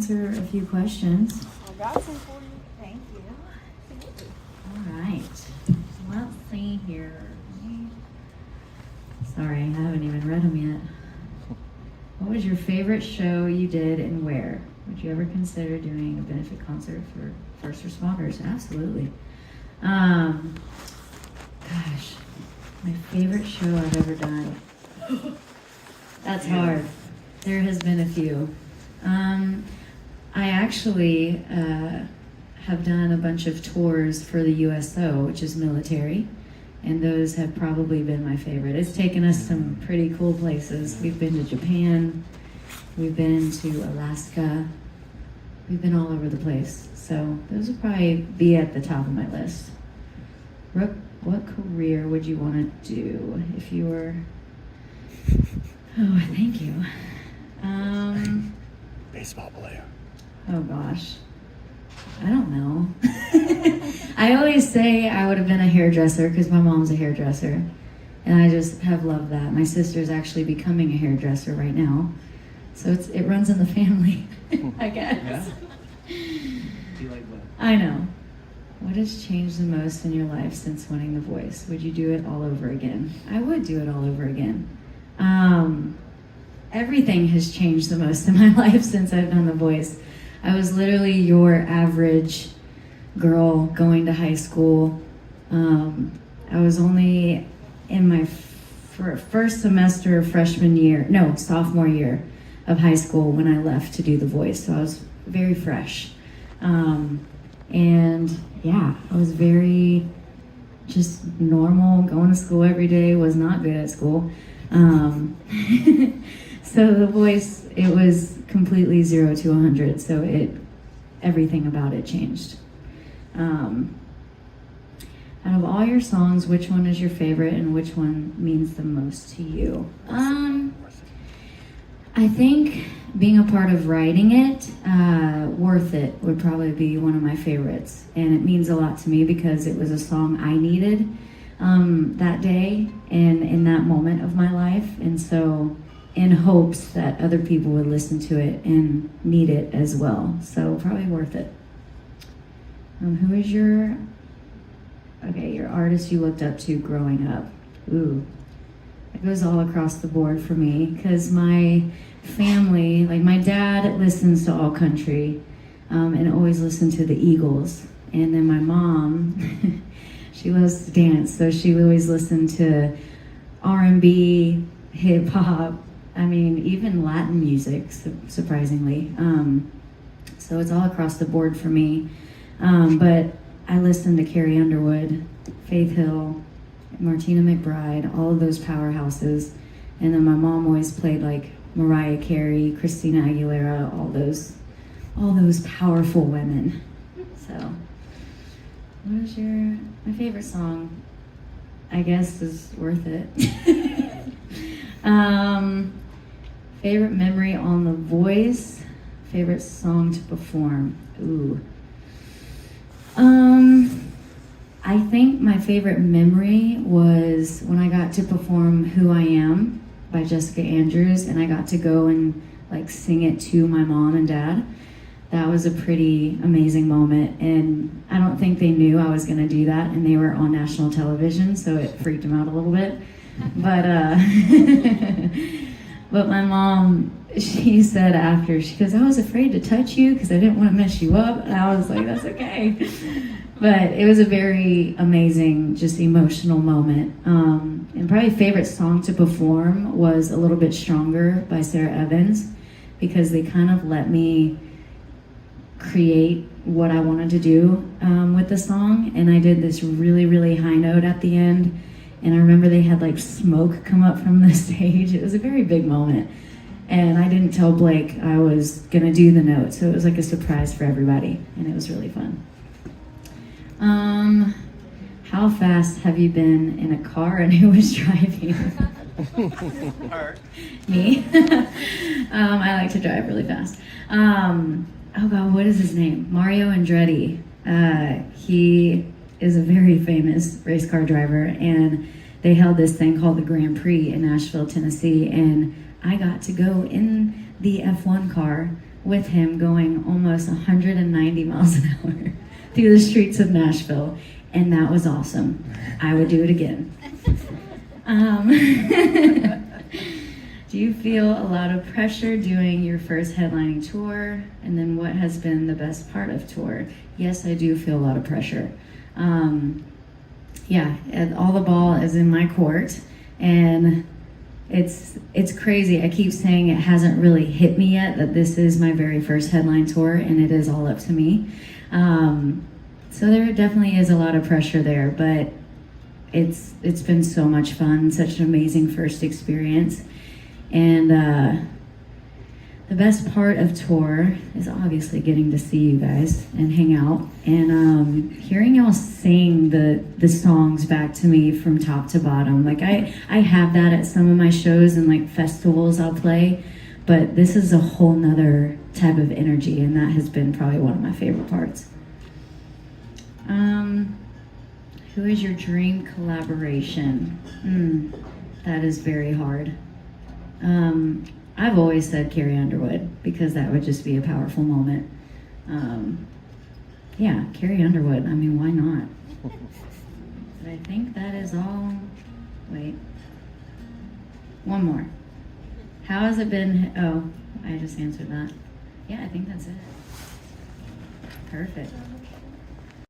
answer a few questions. I got some for you. Thank you. All right. Let's see here. Sorry, I haven't even read them yet. What was your favorite show you did and where? Would you ever consider doing a benefit concert for first responders? Absolutely. Gosh, my favorite show I've ever done. That's hard. There has been a few. I actually have done a bunch of tours for the USO, which is military, and those have probably been my favorite. It's taken us some pretty cool places. We've been to Japan, we've been to Alaska, we've been all over the place. So those would probably be at the top of my list. Brooke, what career would you want to do if you were... Oh, thank you. Baseball player. Oh gosh. I don't know. I always say I would have been a hairdresser because my mom's a hairdresser. And I just have loved that. My sister's actually becoming a hairdresser right now. So it runs in the family, I guess. Yeah? You like that? I know. What has changed the most in your life since winning The Voice? Would you do it all over again? I would do it all over again. Everything has changed the most in my life since I've done The Voice. I was literally your average girl going to high school. I was only in my first semester of sophomore year of high school when I left to do The Voice. So I was very fresh. And yeah, I was very just normal, going to school every day, was not good at school. So The Voice, it was completely 0 to 100. So everything about it changed. Out of all your songs, which one is your favorite and which one means the most to you? I think being a part of writing it, Worth It would probably be one of my favorites. And it means a lot to me because it was a song I needed that day and in that moment of my life. And so in hopes that other people would listen to it and need it as well. So probably Worth It. Who is your artist you looked up to growing up? Ooh, it goes all across the board for me because my family, like my dad listens to all country and always listened to the Eagles. And then my mom, she loves to dance, so she always listened to R&B, hip hop, I mean, even Latin music, surprisingly. So it's all across the board for me. But I listened to Carrie Underwood, Faith Hill, Martina McBride, all of those powerhouses. And then my mom always played like Mariah Carey, Christina Aguilera, all those powerful women. So, what is my favorite song? I guess is Worth It. Favorite memory on The Voice, favorite song to perform. Ooh. I think my favorite memory was when I got to perform Who I Am by Jessica Andrews, and I got to go and like sing it to my mom and dad. That was a pretty amazing moment, and I don't think they knew I was gonna do that, and they were on national television, so it freaked them out a little bit. But but my mom, she said after, she goes, I was afraid to touch you because I didn't want to mess you up. And I was like, that's okay. But it was a very amazing, just emotional moment. And probably favorite song to perform was A Little Bit Stronger by Sarah Evans, because they kind of let me create what I wanted to do with the song. And I did this really, really high note at the end. And I remember they had like smoke come up from the stage. It was a very big moment. And I didn't tell Blake I was gonna do the note, so it was like a surprise for everybody, and it was really fun. How fast have you been in a car and who was driving? Me? I like to drive really fast. Oh God, what is his name? Mario Andretti. He is a very famous race car driver, and they held this thing called the Grand Prix in Nashville, Tennessee, and I got to go in the F1 car with him going almost 190 miles an hour through the streets of Nashville, and that was awesome. I would do it again. Do you feel a lot of pressure doing your first headlining tour? And then what has been the best part of tour? Yes, I do feel a lot of pressure. Yeah, all the ball is in my court, and it's crazy. I keep saying it hasn't really hit me yet that this is my very first headline tour, and it is all up to me. So there definitely is a lot of pressure there, but it's been so much fun, such an amazing first experience. And the best part of tour is obviously getting to see you guys and hang out, and hearing y'all sing the songs back to me from top to bottom. Like I have that at some of my shows and like festivals I'll play, but this is a whole nother type of energy, and that has been probably one of my favorite parts. Who is your dream collaboration? That is very hard. I've always said Carrie Underwood because that would just be a powerful moment. Yeah, Carrie Underwood. I mean, why not? But I think that is all. Wait. One more. How has it been? Oh, I just answered that. Yeah, I think that's it. Perfect.